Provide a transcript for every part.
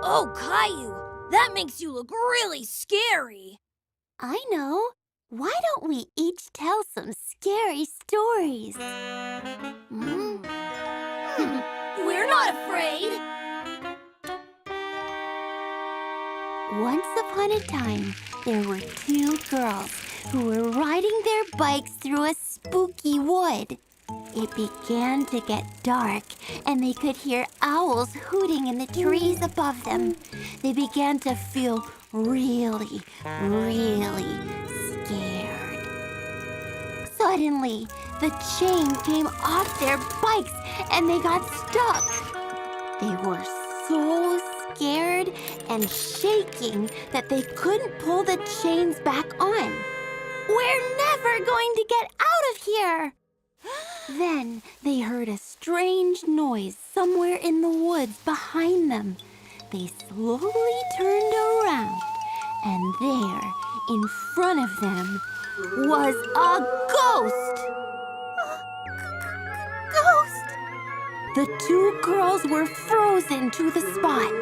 Oh, Caillou, that makes you look really scary. I know. Why don't we each tell some scary stories? We're not afraid. Once upon a time, there were two girls who were riding their bikes through a spooky wood. It began to get dark, and they could hear owls hooting in the trees above them. They began to feel really, really scared. Suddenly, the chain came off their bikes, and they got stuck. They were so scared and shaking that they couldn't pull the chains back on. We're never going to get out of here! Then they heard a strange noise somewhere in the woods behind them. They slowly turned around, and there, in front of them, was a ghost! Ghost! The two girls were frozen to the spot.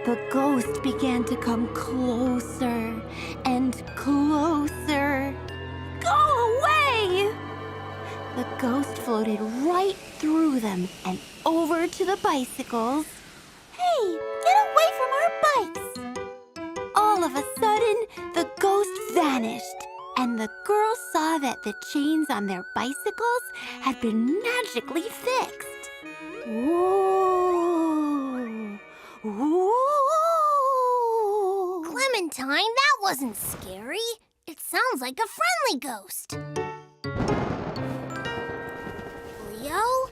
The ghost began to come closer and closer. Go away! The ghost floated right through them and over to the bicycles. Hey, get away from our bikes! All of a sudden, the ghost vanished, and the girls saw that the chains on their bicycles had been magically fixed. Whoa! Whoa! Clementine, that wasn't scary. It sounds like a friendly ghost. Leo?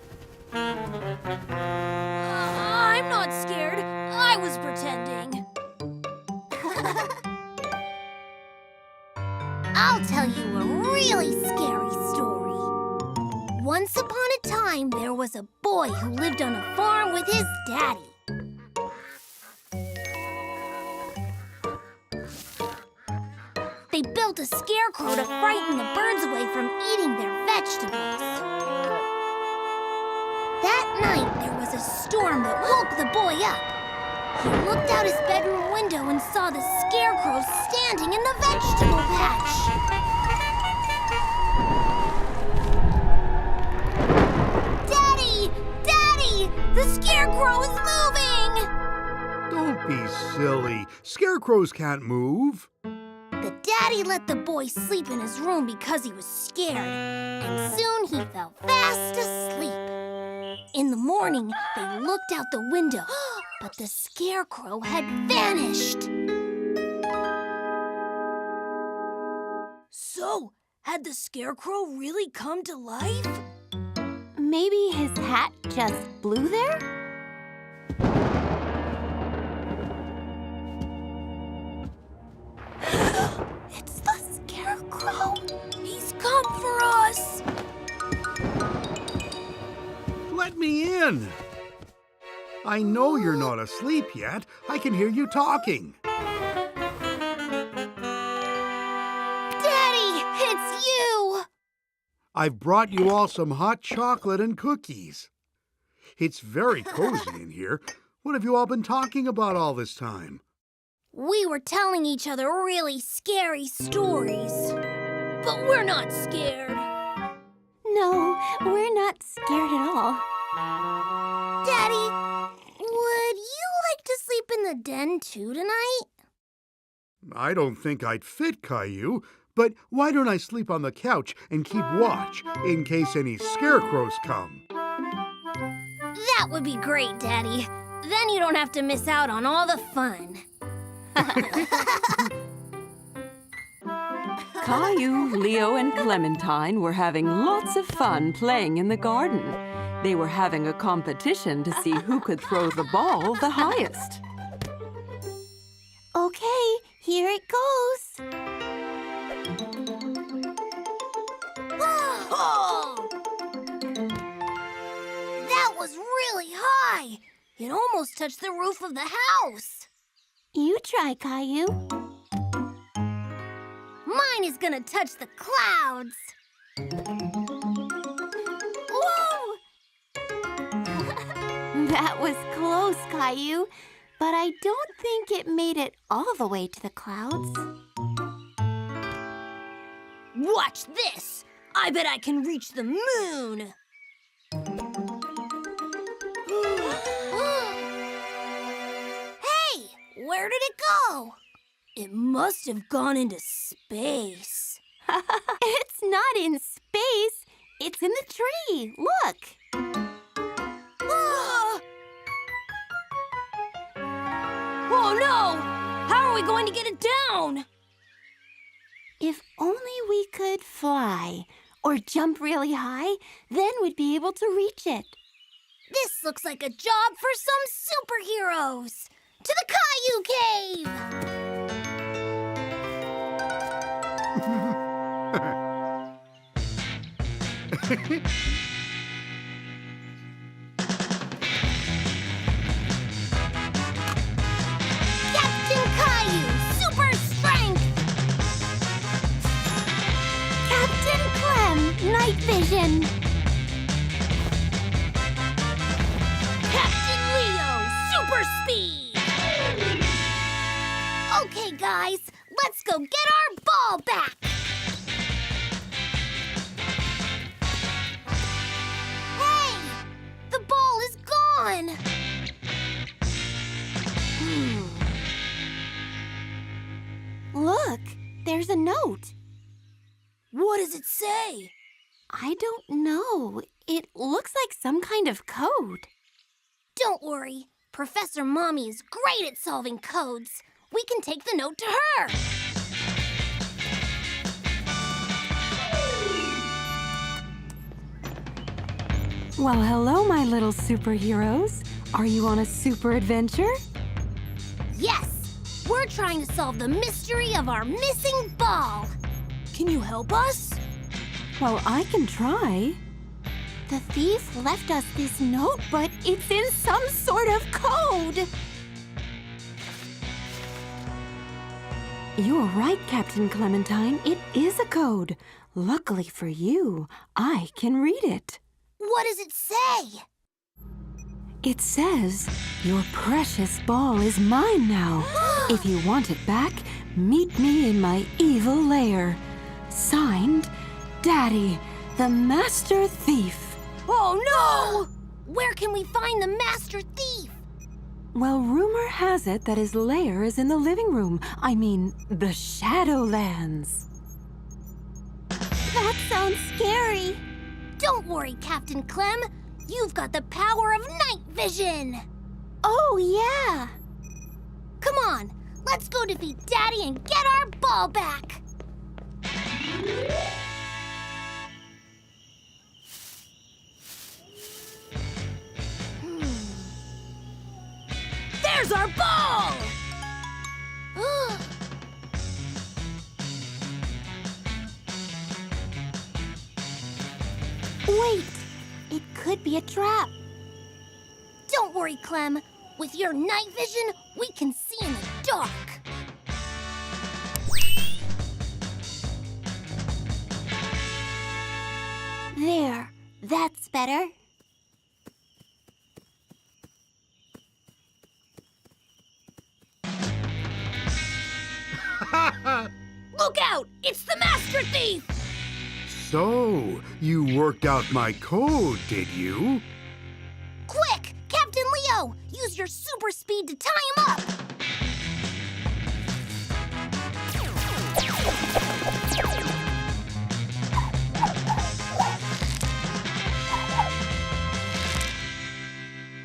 I'm not scared. I was pretending. I'll tell you a really scary story. Once upon a time, there was a boy who lived on a farm with his daddy. They built a scarecrow to frighten the birds away from eating their vegetables. That night, there was a storm that woke the boy up. He looked out his bedroom window and saw the scarecrow standing in the vegetable patch. Daddy! Daddy! The scarecrow is moving! Don't be silly. Scarecrows can't move. The daddy let the boy sleep in his room because he was scared, and soon he fell fast asleep. In the morning, they looked out the window, but the scarecrow had vanished. So, had the scarecrow really come to life? Maybe his hat just blew there? It's the scarecrow. He's come for us. Let me in. I know you're not asleep yet. I can hear you talking. Daddy, it's you. I've brought you all some hot chocolate and cookies. It's very cozy in here. What have you all been talking about all this time? We were telling each other really scary stories. But we're not scared. No, we're not scared at all. Daddy, would you like to sleep in the den too tonight? I don't think I'd fit, Caillou, but why don't I sleep on the couch and keep watch in case any scarecrows come? That would be great, Daddy. Then you don't have to miss out on all the fun. Caillou, Leo, and Clementine were having lots of fun playing in the garden. They were having a competition to see who could throw the ball the highest. Okay, here it goes. Oh! That was really high. It almost touched the roof of the house. You try, Caillou. Mine is gonna touch the clouds. Whoa! That was close, Caillou, but I don't think it made it all the way to the clouds. Watch this! I bet I can reach the moon! Hey! Where did it go? It must have gone into space. It's not in space. It's in the tree. Look. Oh no! How are we going to get it down? If only we could fly or jump really high, then we'd be able to reach it. This looks like a job for some superheroes! To the Caillou Cave! Captain Caillou, super strength! Captain Clem, night vision. Captain Leo, super speed! Okay, guys, let's go get our ball back! Hey! The ball is gone! Look, there's a note. What does it say? I don't know. It looks like some kind of code. Don't worry. Professor Mommy is great at solving codes. We can take the note to her. Well, hello, my little superheroes. Are you on a super adventure? Yes! We're trying to solve the mystery of our missing ball. Can you help us? Well, I can try. The thief left us this note, but it's in some sort of code. You're right, Captain Clementine. It is a code. Luckily for you, I can read it. What does it say? It says, your precious ball is mine now. If you want it back, meet me in my evil lair. Signed, Daddy, the Master Thief. Oh, no! Where can we find the Master Thief? Well, rumor has it that his lair is in the living room. I mean, the Shadowlands. That sounds scary. Don't worry, Captain Clem. You've got the power of night vision. Oh, yeah. Come on, let's go defeat Daddy and get our ball back. There's our ball! Wait, it could be a trap. Don't worry, Clem. With your night vision, we can see in the dark. There, that's better. Look out! It's the Master Thief! So, you worked out my code, did you? Quick! Captain Leo! Use your super speed to tie him up!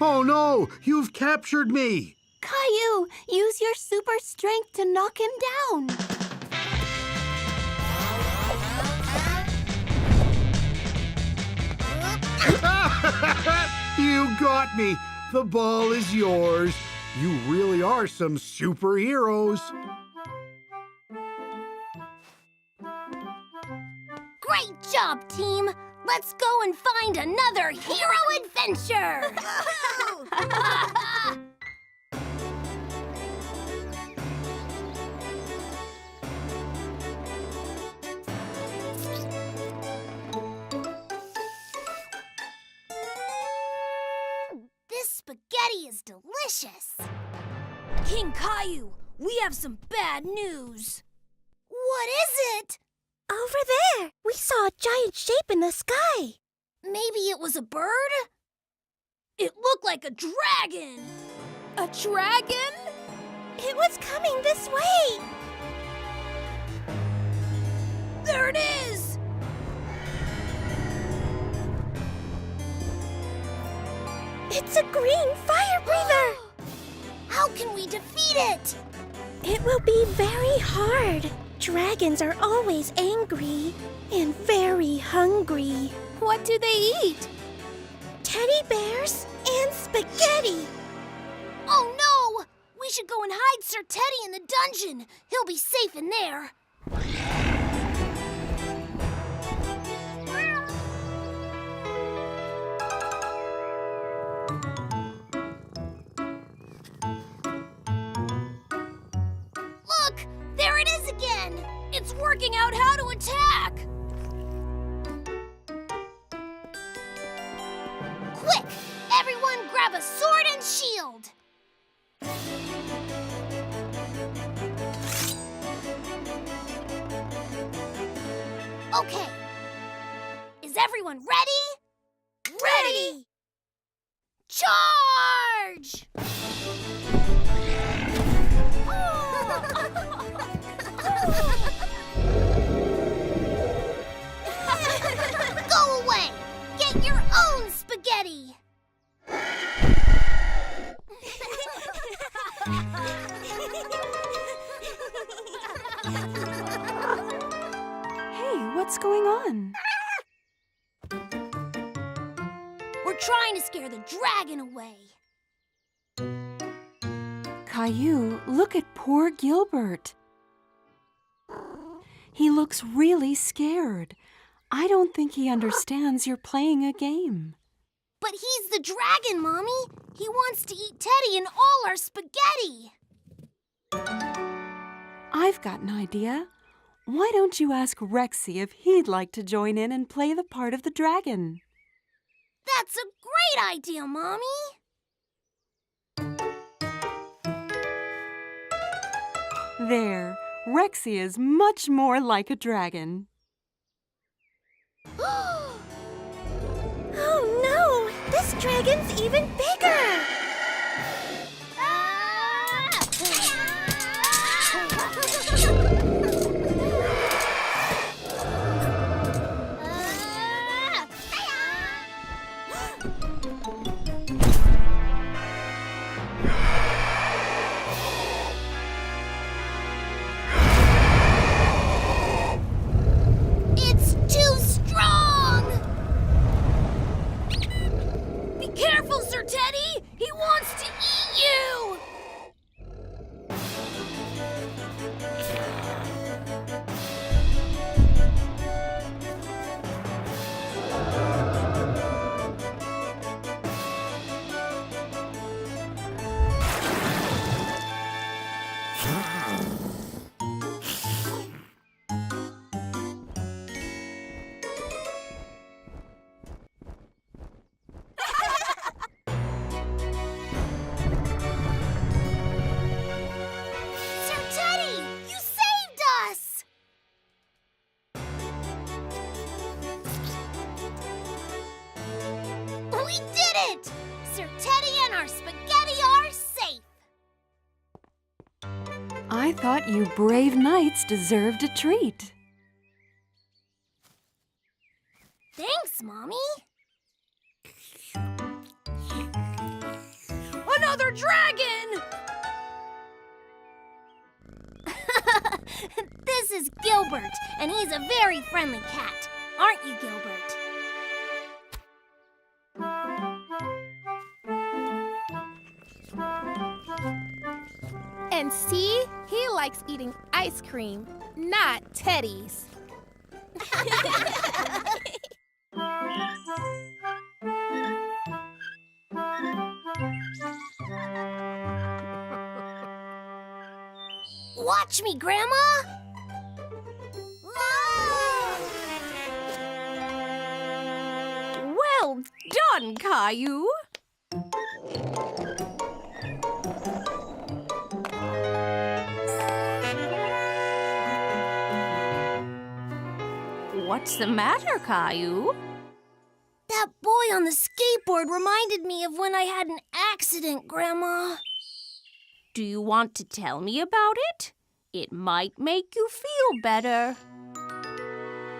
Oh no! You've captured me! Caillou, use your super strength to knock him down. You got me! The ball is yours. You really are some superheroes. Great job, team! Let's go and find another hero adventure! delicious. King Caillou, we have some bad news. What is it? Over there, we saw a giant shape in the sky. Maybe it was a bird? It looked like a dragon. A dragon? It was coming this way. There it is! It's a green fire breather. How can we defeat it? It will be very hard. Dragons are always angry and very hungry. What do they eat? Teddy bears and spaghetti. Oh no! We should go and hide Sir Teddy in the dungeon. He'll be safe in there. Look! There it is again! It's working out how to attack! Quick! Everyone grab a sword and shield! Okay. Is everyone ready? Ready! Charge! Go away! Get your own spaghetti! Hey, what's going on? We're trying to scare the dragon away. Caillou, look at poor Gilbert. He looks really scared. I don't think he understands you're playing a game. But he's the dragon, Mommy. He wants to eat Teddy and all our spaghetti. I've got an idea. Why don't you ask Rexy if he'd like to join in and play the part of the dragon? That's a great idea, Mommy. There, Rexy is much more like a dragon. Oh no! This dragon's even bigger! It's too strong! Be careful, Sir Teddy! He wants to eat you! Sir Teddy, you saved us! We did it! Sir Teddy and our spaghetti are safe! I thought you brave knights deserved a treat. Thanks, Mommy. Another dragon! This is Gilbert, and he's a very friendly cat. Aren't you, Gilbert? And see, he likes eating ice cream, not Teddy's. Watch me, Grandma! Well done, Caillou. What's the matter, Caillou? That boy on the skateboard reminded me of when I had an accident, Grandma. Do you want to tell me about it? It might make you feel better.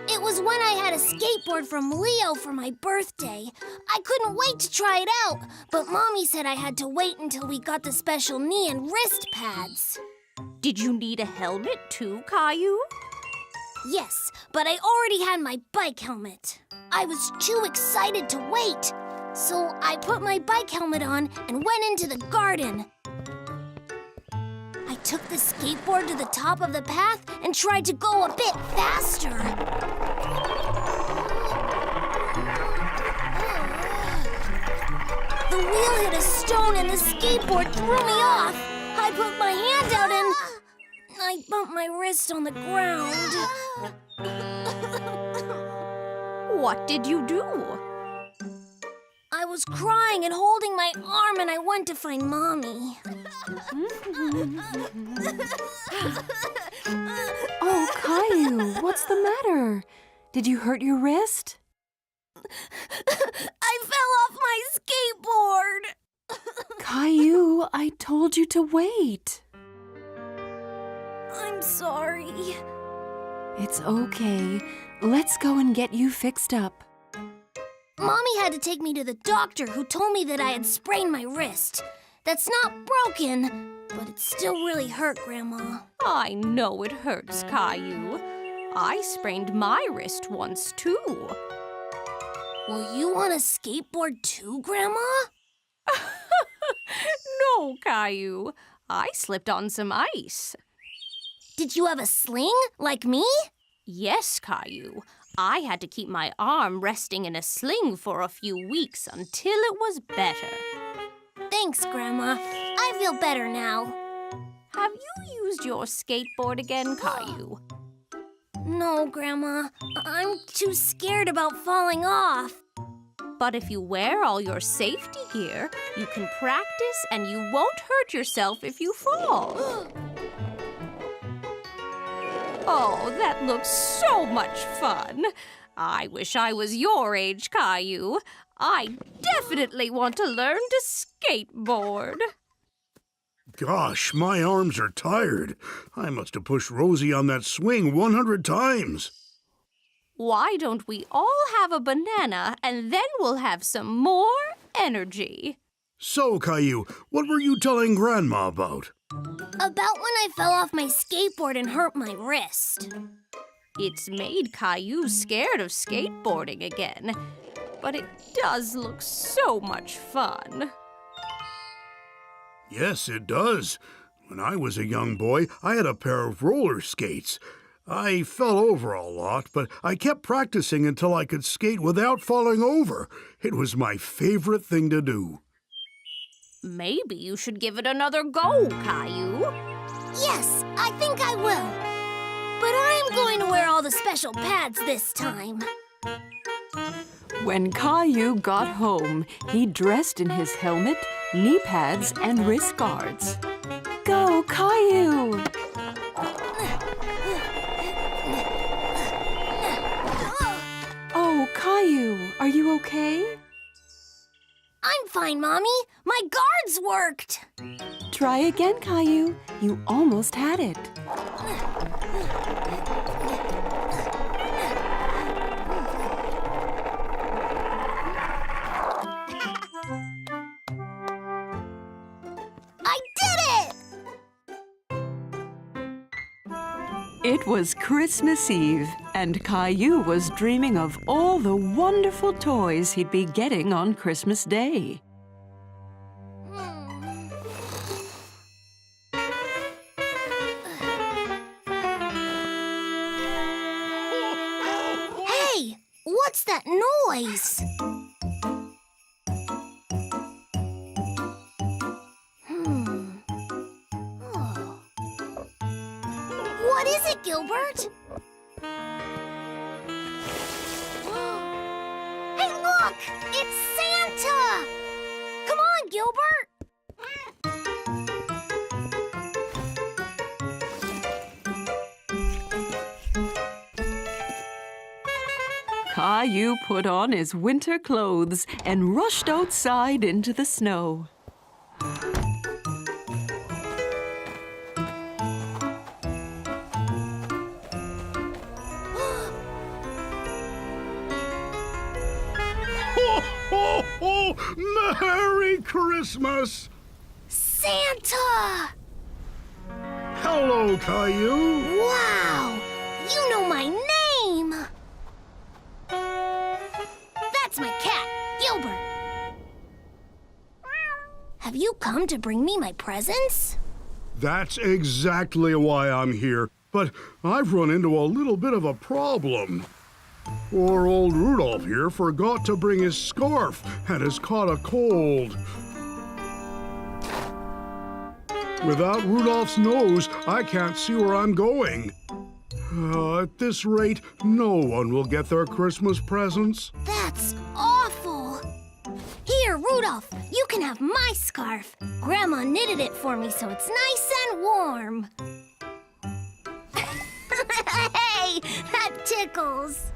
It was when I had a skateboard from Leo for my birthday. I couldn't wait to try it out, but Mommy said I had to wait until we got the special knee and wrist pads. Did you need a helmet too, Caillou? Yes, but I already had my bike helmet. I was too excited to wait, so I put my bike helmet on and went into the garden. I took the skateboard to the top of the path and tried to go a bit faster. The wheel hit a stone and the skateboard threw me off. I put my hand out and I bumped my wrist on the ground. What did you do? I was crying and holding my arm and I went to find Mommy. Oh, Caillou, what's the matter? Did you hurt your wrist? I fell off my skateboard. Caillou, I told you to wait. I'm sorry. It's okay. Let's go and get you fixed up. Mommy had to take me to the doctor who told me that I had sprained my wrist. That's not broken, but it still really hurt, Grandma. I know it hurts, Caillou. I sprained my wrist once too. Will you on a skateboard too, Grandma? No, Caillou. I slipped on some ice. Did you have a sling, like me? Yes, Caillou. I had to keep my arm resting in a sling for a few weeks until it was better. Thanks, Grandma. I feel better now. Have you used your skateboard again, Caillou? No, Grandma. I'm too scared about falling off. But if you wear all your safety gear, you can practice and you won't hurt yourself if you fall. Oh, that looks so much fun. I wish I was your age, Caillou. I definitely want to learn to skateboard. Gosh, my arms are tired. I must have pushed Rosie on that swing 100 times. Why don't we all have a banana and then we'll have some more energy? So, Caillou, what were you telling Grandma about? About when I fell off my skateboard and hurt my wrist. It's made Caillou scared of skateboarding again, but it does look so much fun. Yes, it does. When I was a young boy, I had a pair of roller skates. I fell over a lot, but I kept practicing until I could skate without falling over. It was my favorite thing to do. Maybe you should give it another go, Caillou. Yes, I think I will. But I'm going to wear all the special pads this time. When Caillou got home, he dressed in his helmet, knee pads, and wrist guards. Go, Caillou! Oh, Caillou, are you okay? I'm fine, Mommy. My guards worked. Try again, Caillou. You almost had it. I did it! It was Christmas Eve, and Caillou was dreaming of all the wonderful toys he'd be getting on Christmas Day. Hey, what's that noise? Oh. What is it, Gilbert? Hey, look! It's Santa! Come on, Gilbert! Caillou put on his winter clothes and rushed outside into the snow. Ho, ho! Merry Christmas! Santa! Hello, Caillou. Wow! You know my name! That's my cat, Gilbert. Have you come to bring me my presents? That's exactly why I'm here. But I've run into a little bit of a problem. Poor old Rudolph here forgot to bring his scarf and has caught a cold. Without Rudolph's nose, I can't see where I'm going. At this rate, no one will get their Christmas presents. That's awful. Here, Rudolph, you can have my scarf. Grandma knitted it for me so it's nice and warm. Hey, that tickles.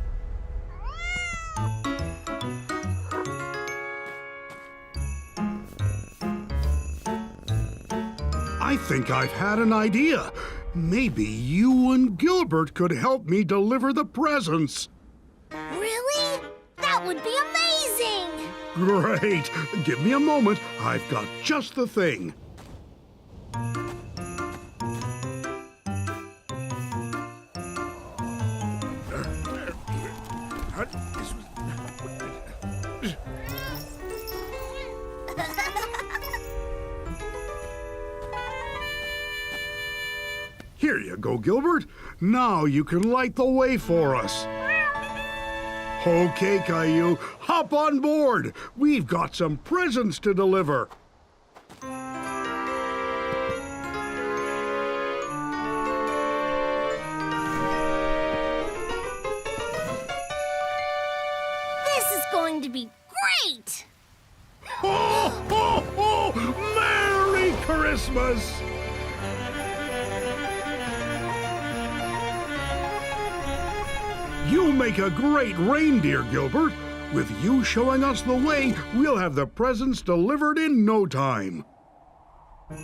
I think I've had an idea. Maybe you and Gilbert could help me deliver the presents. Really? That would be amazing. Great. Give me a moment. I've got just the thing. Here you go, Gilbert. Now you can light the way for us. Okay, Caillou, hop on board. We've got some presents to deliver. This is going to be great. Ho, ho, ho! Merry Christmas! You make a great reindeer, Gilbert. With you showing us the way, we'll have the presents delivered in no time. We're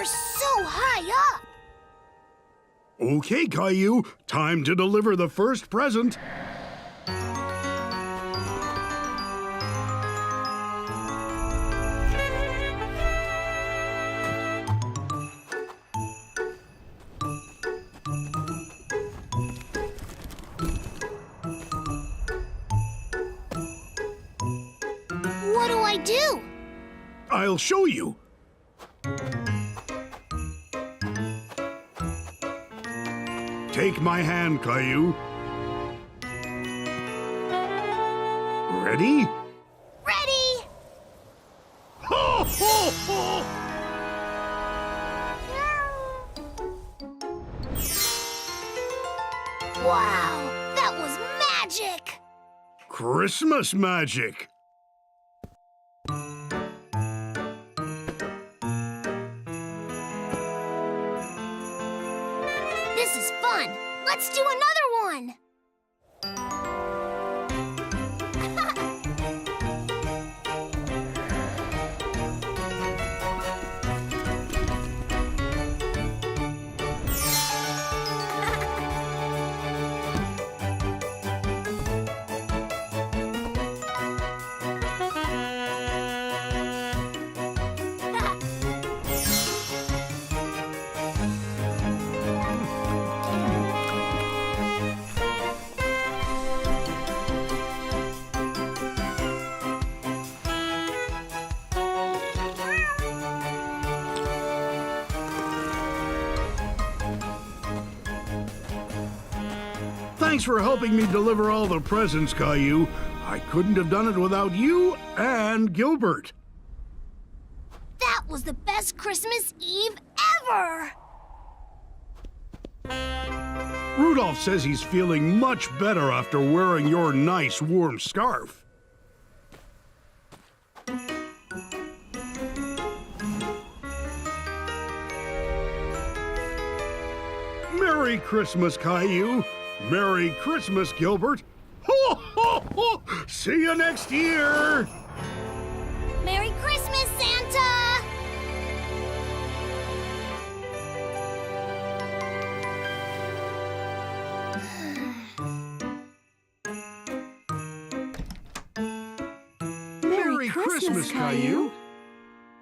so high up. Okay, Caillou, time to deliver the first present. What do I do? I'll show you. Take my hand, Caillou. Ready? Ready? Ho, ho, ho! Wow, that was magic! Christmas magic. This is fun. Let's do another one. Thanks for helping me deliver all the presents, Caillou. I couldn't have done it without you and Gilbert. That was the best Christmas Eve ever! Rudolph says he's feeling much better after wearing your nice warm scarf. Merry Christmas, Caillou. Merry Christmas, Gilbert. Ho, ho, ho! See you next year. Merry Christmas, Santa! Merry Christmas, Caillou.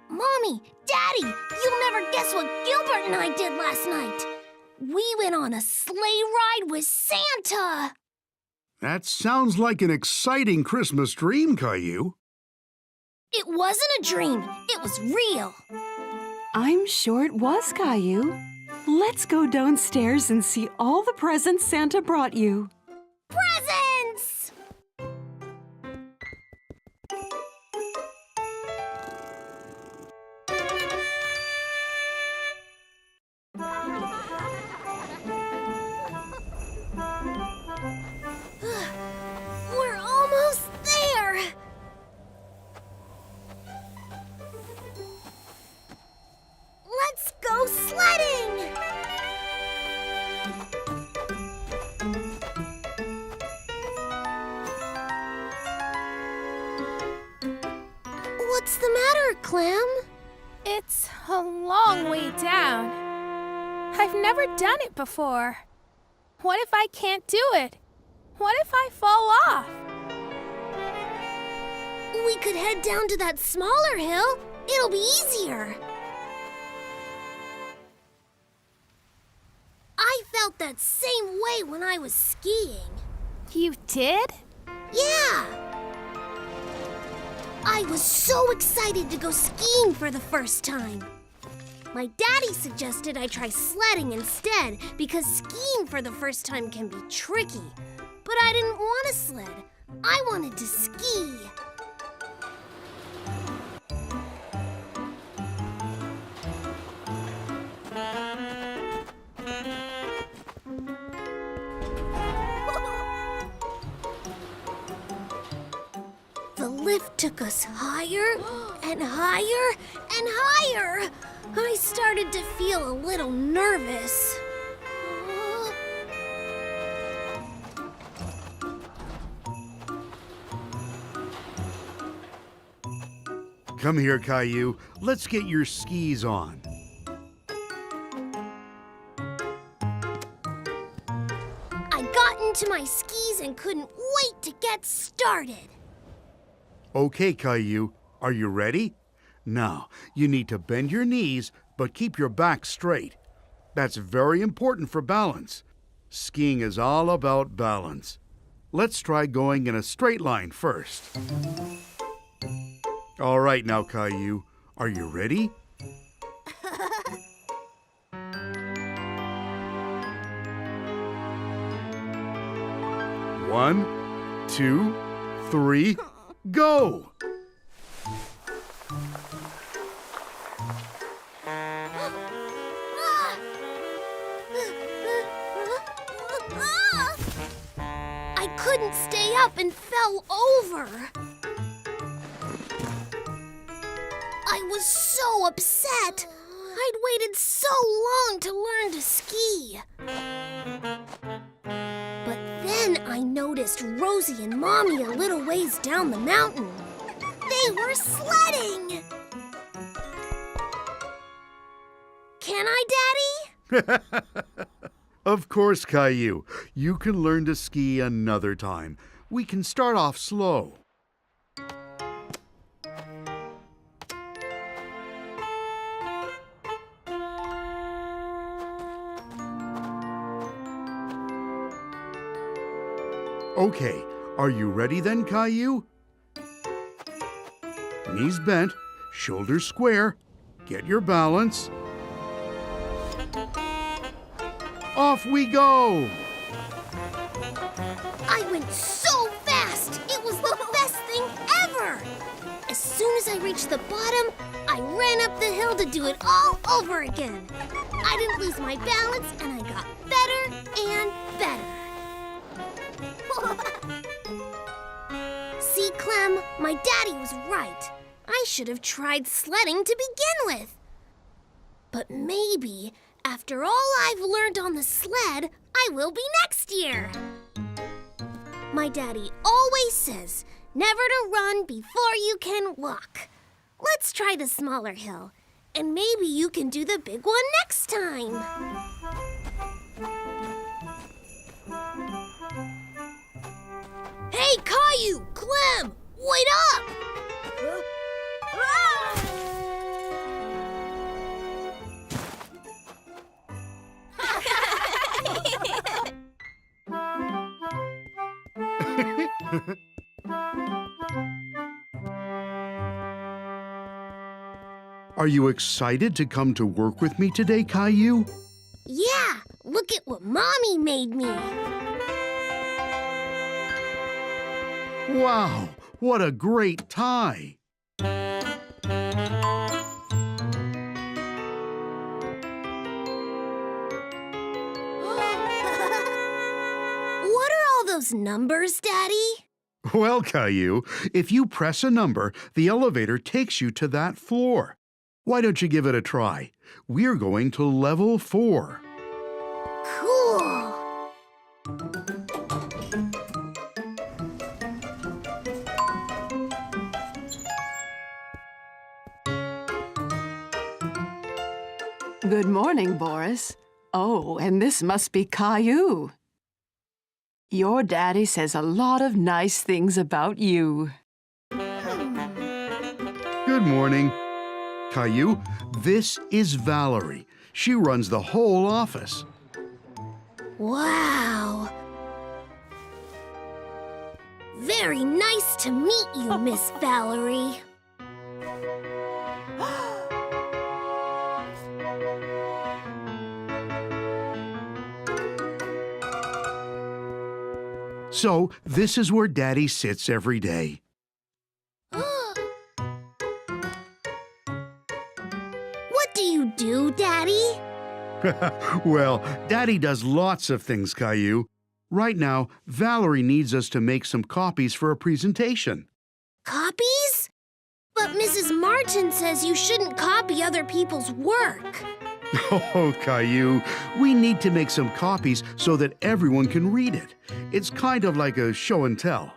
Mommy, Daddy, you'll never guess what Gilbert and I did last night. We went on a sleigh ride with Santa. That sounds like an exciting Christmas dream, Caillou. It wasn't a dream. It was real. I'm sure it was, Caillou. Let's go downstairs and see all the presents Santa brought you. Presents! We're almost there. Let's go sledding! What's the matter, Clem? It's a long way down. I've never done it before. What if I can't do it? What if I fall off? We could head down to that smaller hill. It'll be easier. I felt that same way when I was skiing. You did? Yeah! I was so excited to go skiing for the first time. My daddy suggested I try sledding instead because skiing for the first time can be tricky. But I didn't want to sled. I wanted to ski. The lift took us higher and higher and higher. I started to feel a little nervous. Come here, Caillou. Let's get your skis on. I got into my skis and couldn't wait to get started. Okay, Caillou, are you ready? Now, you need to bend your knees, but keep your back straight. That's very important for balance. Skiing is all about balance. Let's try going in a straight line first. All right now, Caillou, are you ready? One, two, three, go! I couldn't stay up and fell over. I was so upset. I'd waited so long to learn to ski. But then I noticed Rosie and Mommy a little ways down the mountain. They were sledding. Can I, Daddy? Of course, Caillou. You can learn to ski another time. We can start off slow. Okay, are you ready then, Caillou? Knees bent, shoulders square. Get your balance. Off we go! I went so fast! It was the best thing ever! As soon as I reached the bottom, I ran up the hill to do it all over again. I didn't lose my balance, and I got better and better. See, Clem, my daddy was right. I should have tried sledding to begin with. But maybe, after all I've learned on the sled, I will be next year. My daddy always says, never to run before you can walk. Let's try the smaller hill, and maybe you can do the big one next time. Hey, Caillou, Clem, wait up! Are you excited to come to work with me today, Caillou? Yeah, look at what Mommy made me. Wow, what a great tie! What are all those numbers, Daddy? Well, Caillou, if you press a number, the elevator takes you to that floor. Why don't you give it a try? We're going to level 4. Cool. Good morning, Boris. Oh, and this must be Caillou. Your daddy says a lot of nice things about you. Good morning. Caillou, this is Valerie. She runs the whole office. Wow. Very nice to meet you, Miss Valerie. So, this is where Daddy sits every day. What do you do, Daddy? Well, Daddy does lots of things, Caillou. Right now, Valerie needs us to make some copies for a presentation. Copies? But Mrs. Martin says you shouldn't copy other people's work. Oh, Caillou, we need to make some copies so that everyone can read it. It's kind of like a show and tell.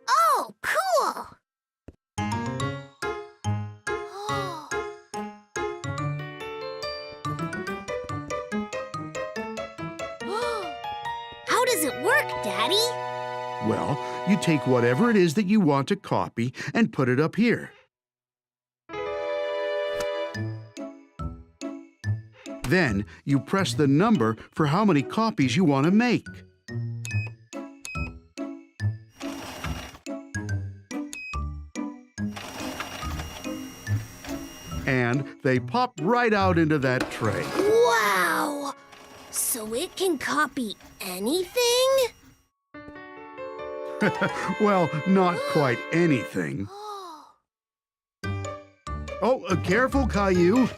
Oh, cool! How does it work, Daddy? Well, you take whatever it is that you want to copy and put it up here. Then you press the number for how many copies you want to make. And they pop right out into that tray. Wow! So it can copy anything? Well, not quite anything. Oh, careful, Caillou.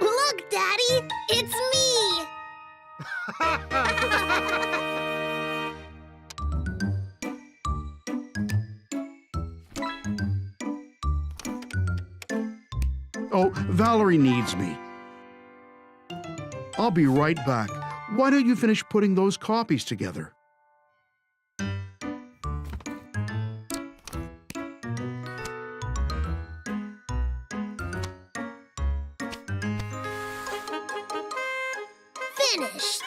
Look, Daddy! It's me! Oh, Valerie needs me. I'll be right back. Why don't you finish putting those copies together? Finished!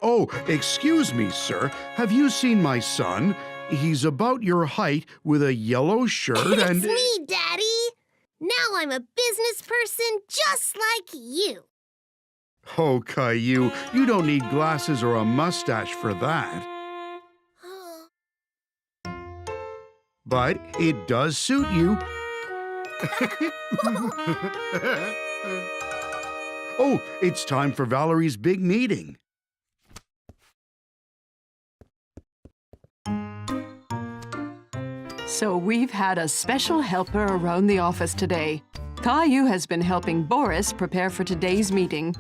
Oh, excuse me, sir. Have you seen my son? He's about your height with a yellow shirt and... It's me, Daddy! Now I'm a business person just like you. Oh, Caillou, you don't need glasses or a mustache for that. But it does suit you. Oh, it's time for Valerie's big meeting. So we've had a special helper around the office today. Caillou has been helping Boris prepare for today's meeting.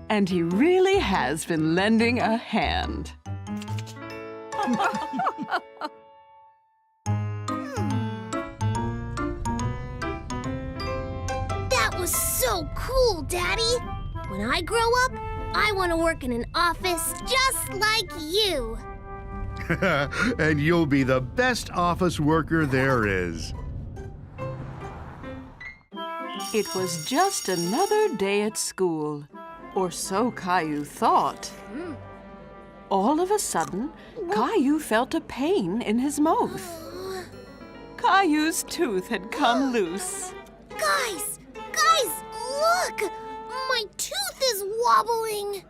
And he really has been lending a hand. That was so cool, Daddy. When I grow up, I want to work in an office just like you. And you'll be the best office worker there is. It was just another day at school, or so Caillou thought. All of a sudden, Caillou felt a pain in his mouth. Caillou's tooth had come loose. Guys, look! My tooth is wobbling.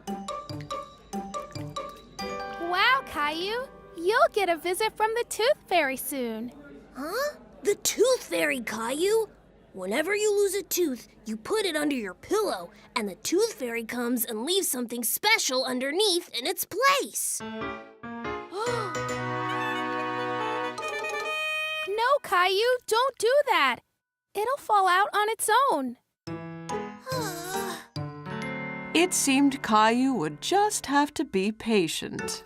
Wow, Caillou. You'll get a visit from the Tooth Fairy soon. Huh? The Tooth Fairy, Caillou? Whenever you lose a tooth, you put it under your pillow, and the Tooth Fairy comes and leaves something special underneath in its place. No, Caillou, don't do that. It'll fall out on its own. It seemed Caillou would just have to be patient.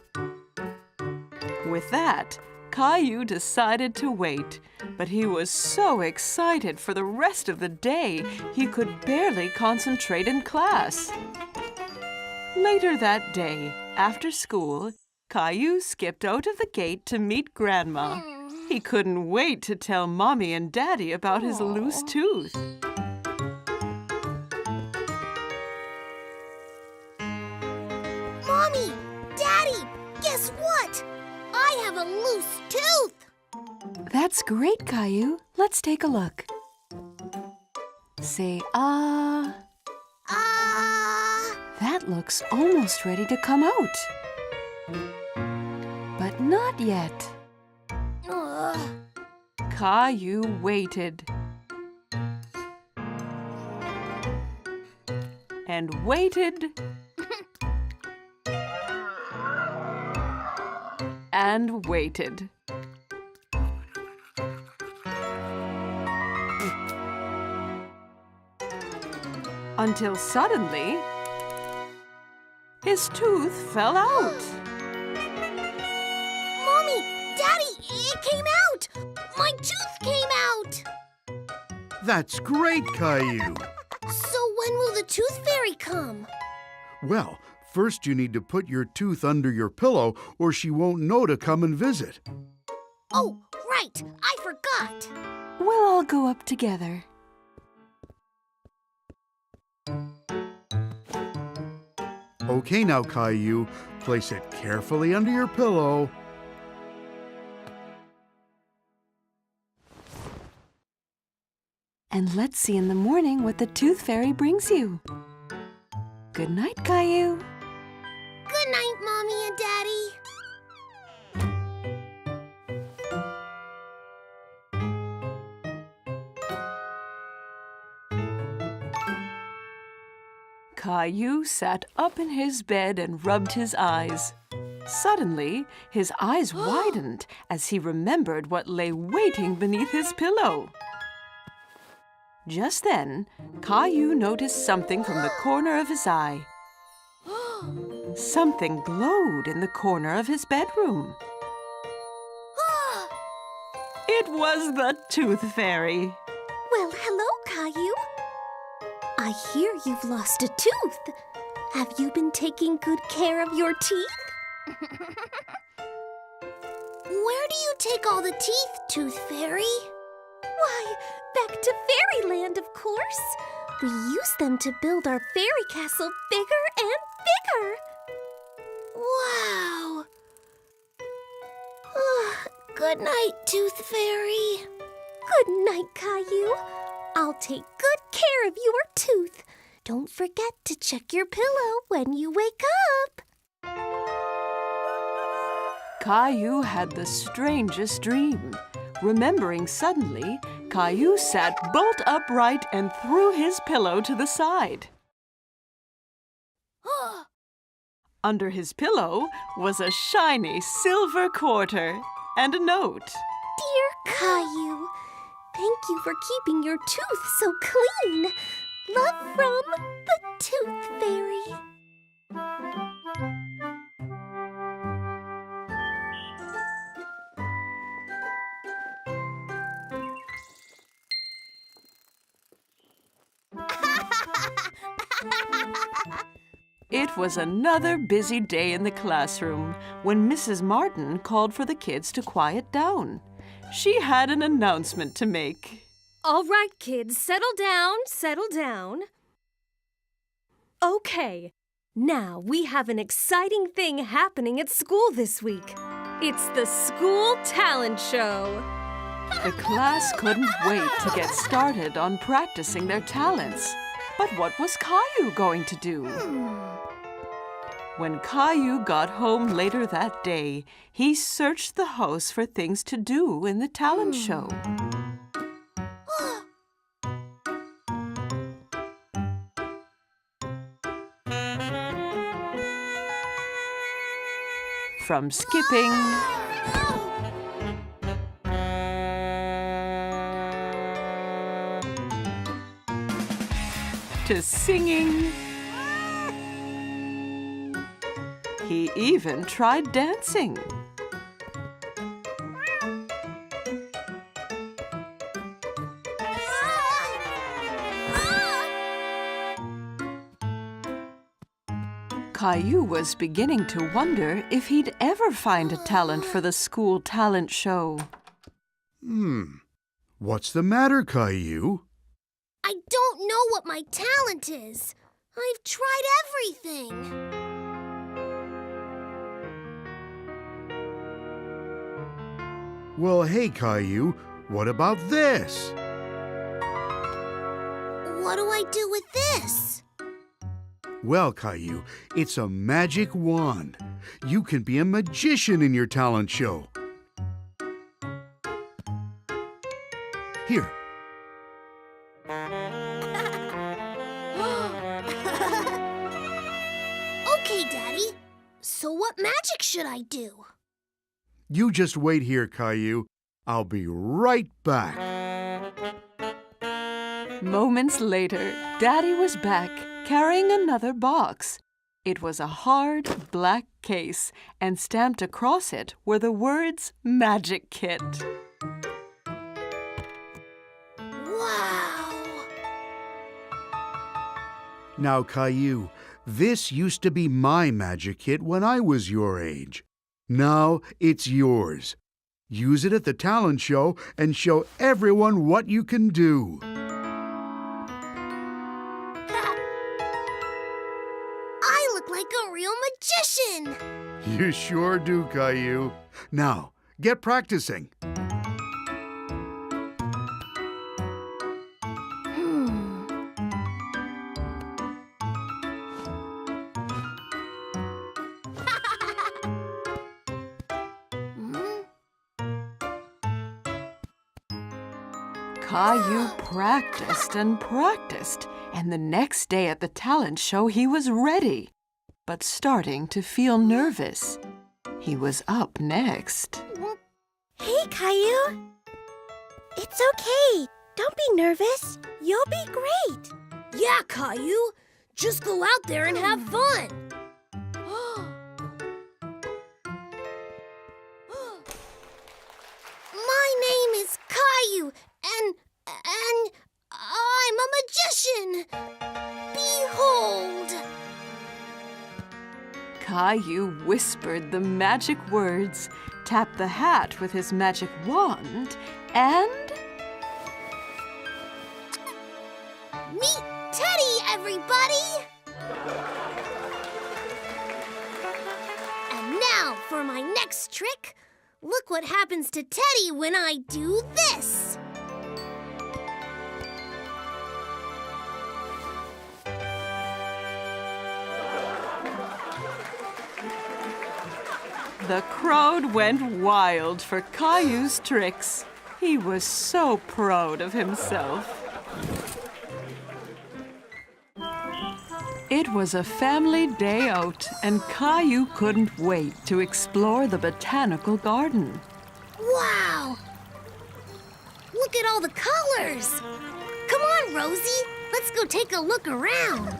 With that, Caillou decided to wait, but he was so excited for the rest of the day he could barely concentrate in class. Later that day, after school, Caillou skipped out of the gate to meet Grandma. He couldn't wait to tell Mommy and Daddy about his loose tooth. Mommy! Daddy! Guess what? I have a loose tooth! That's great, Caillou. Let's take a look. Say, ah. Ah! That looks almost ready to come out. But not yet. Caillou waited. And waited. And waited. Until suddenly, his tooth fell out. Mommy! Daddy! It came out! My tooth came out! That's great, Caillou. So when will the Tooth Fairy come? Well, first you need to put your tooth under your pillow or she won't know to come and visit. Oh, right! I forgot! We'll all go up together. Okay now, Caillou, place it carefully under your pillow. And let's see in the morning what the Tooth Fairy brings you. Good night, Caillou. Good night, Mommy and Daddy. Caillou sat up in his bed and rubbed his eyes. Suddenly, his eyes widened as he remembered what lay waiting beneath his pillow. Just then, Caillou noticed something from the corner of his eye. Something glowed in the corner of his bedroom. It was the Tooth Fairy. Well, hello, Caillou. I hear you've lost a tooth. Have you been taking good care of your teeth? Where do you take all the teeth, Tooth Fairy? Why, back to Fairyland, of course. We use them to build our fairy castle bigger and bigger. Wow. Good night, Tooth Fairy. Good night, Caillou. I'll take good care of your tooth. Don't forget to check your pillow when you wake up. Caillou had the strangest dream. Remembering suddenly, Caillou sat bolt upright and threw his pillow to the side. Under his pillow was a shiny silver quarter and a note. Dear Caillou, thank you for keeping your tooth so clean. Love from the Tooth Fairy. It was another busy day in the classroom when Mrs. Martin called for the kids to quiet down. She had an announcement to make. All right, kids, settle down, settle down. Okay, now we have an exciting thing happening at school this week. It's the school talent show. The class couldn't wait to get started on practicing their talents. But what was Caillou going to do? When Caillou got home later that day, he searched the house for things to do in the talent show. From skipping to singing. He even tried dancing. Caillou was beginning to wonder if he'd ever find a talent for the school talent show. What's the matter, Caillou? I don't know what my talent is. I've tried everything. Well, hey, Caillou, what about this? What do I do with this? Well, Caillou, it's a magic wand. You can be a magician in your talent show. Here. Okay, Daddy. So what magic should I do? You just wait here, Caillou. I'll be right back. Moments later, Daddy was back, carrying another box. It was a hard, black case, and stamped across it were the words Magic Kit. Wow! Now, Caillou, this used to be my magic kit when I was your age. Now it's yours. Use it at the talent show and show everyone what you can do. I look like a real magician. You sure do, Caillou. Now, get practicing. Caillou practiced and practiced, and the next day at the talent show he was ready, but starting to feel nervous. He was up next. Hey, Caillou. It's okay. Don't be nervous. You'll be great. Yeah, Caillou. Just go out there and have fun. My name is Caillou, and I'm a magician. Behold! Caillou whispered the magic words, tapped the hat with his magic wand, and... Meet Teddy, everybody! And now for my next trick. Look what happens to Teddy when I do this. The crowd went wild for Caillou's tricks. He was so proud of himself. It was a family day out, and Caillou couldn't wait to explore the Botanical Garden. Wow! Look at all the colors! Come on, Rosie. Let's go take a look around.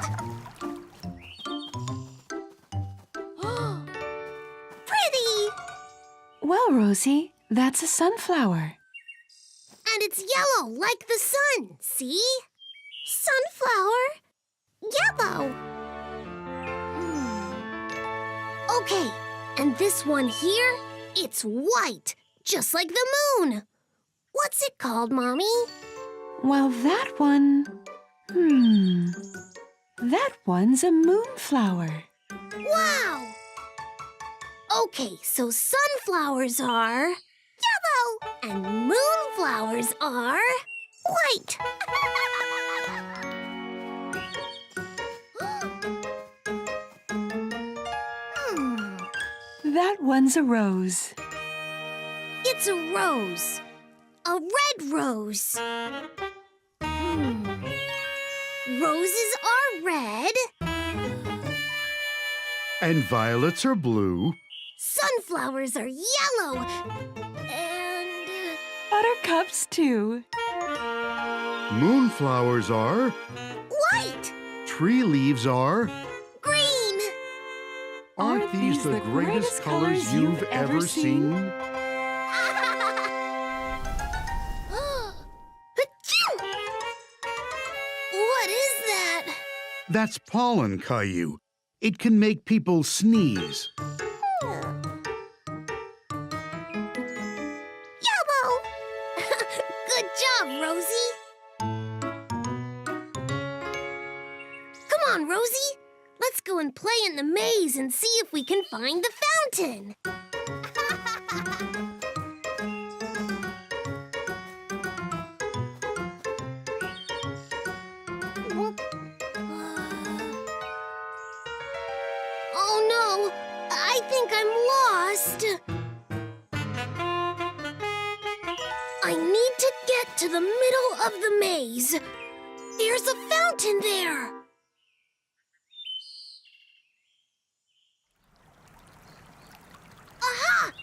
Pretty! Well, Rosie, that's a sunflower. And it's yellow like the sun, see? Sunflower? Yellow. Okay, and this one here, it's white, just like the moon. What's it called, Mommy? Well, that one... That one's a moonflower. Wow! Okay, so sunflowers are yellow, and moonflowers are white. That one's a rose. It's a rose. A red rose. Roses are red. And violets are blue. Sunflowers are yellow. And... Buttercups, too. Moonflowers are. white. Tree leaves are. Green. Aren't these the greatest colors you've ever seen? Achoo! What is that? That's pollen, Caillou. It can make people sneeze. Yellow! Good job, Rosie. Come on, Rosie. Let's go and play in the maze and see if we can find the fountain. Oh no, I think I'm lost. I need to get to the middle of the maze. There's a fountain there. Aha!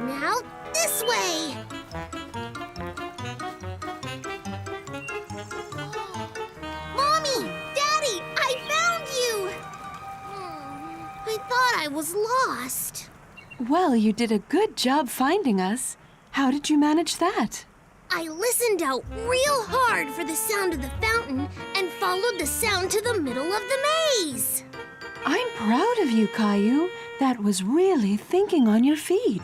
Now this way. Mommy! Daddy! I found you! I thought I was lost. Well, you did a good job finding us. How did you manage that? I listened out real hard for the sound of the fountain and followed the sound to the middle of the maze. I'm proud of you, Caillou. That was really thinking on your feet.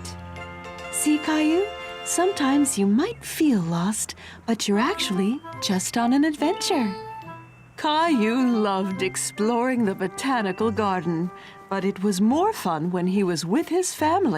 See, Caillou? Sometimes you might feel lost, but you're actually just on an adventure. Caillou loved exploring the Botanical Garden, but it was more fun when he was with his family.